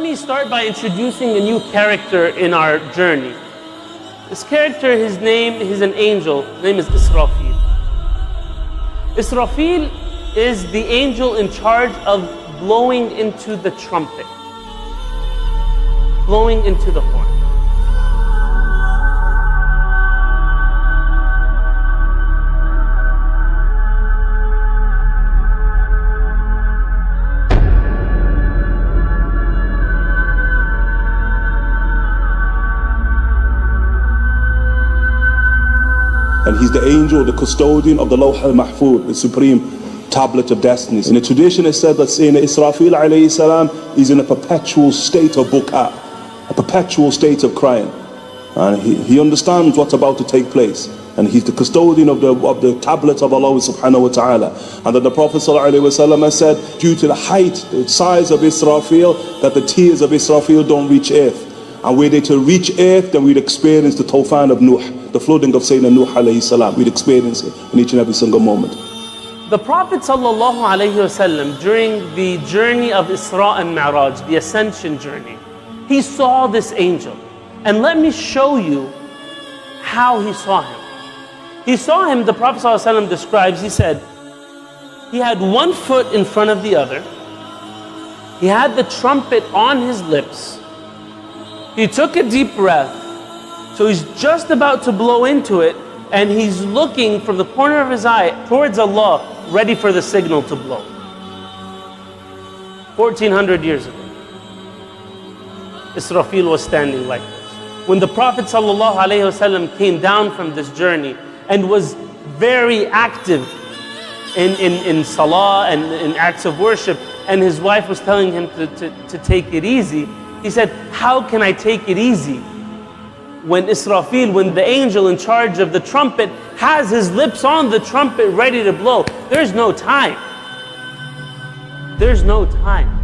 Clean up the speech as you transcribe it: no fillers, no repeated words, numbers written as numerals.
me start by introducing a new character in our journey. This character, he's an angel. His name is Israfil. Israfil is the angel in charge of blowing into the trumpet, blowing into the horn. And he's the angel, the custodian of the Lawh al-Mahfuz, the supreme tablet of destinies. In the tradition it said that Sayyidina Israfil alayhi salam is in a perpetual state of buka, a perpetual state of crying. And he understands what's about to take place. And he's the custodian of the tablets of Allah subhanahu wa ta'ala. And that the Prophet sallallahu alayhi wa sallam has said, due to the height, the size of Israfil, that the tears of Israfil don't reach earth. And were they to reach earth, then we'd experience the tawfan of Nuh, the flooding of Sayyidina Nuh alayhi salam. We'd experience it in each and every single moment. The Prophet sallallahu alayhi wasallam, during the journey of Isra and Mi'raj, the ascension journey, he saw this angel. And let me show you how he saw him. He saw him, the Prophet sallallahu alayhi wasallam describes, he said, he had one foot in front of the other. He had the trumpet on his lips. He took a deep breath. So he's just about to blow into it, and he's looking from the corner of his eye towards Allah, ready for the signal to blow. 1400 years ago, Israfil was standing like this. When the Prophet ﷺ came down from this journey and was very active in salah and in acts of worship, and his wife was telling him to take it easy, he said, how can I take it easy when Israfil, when the angel in charge of the trumpet has his lips on the trumpet ready to blow? There's no time. There's no time.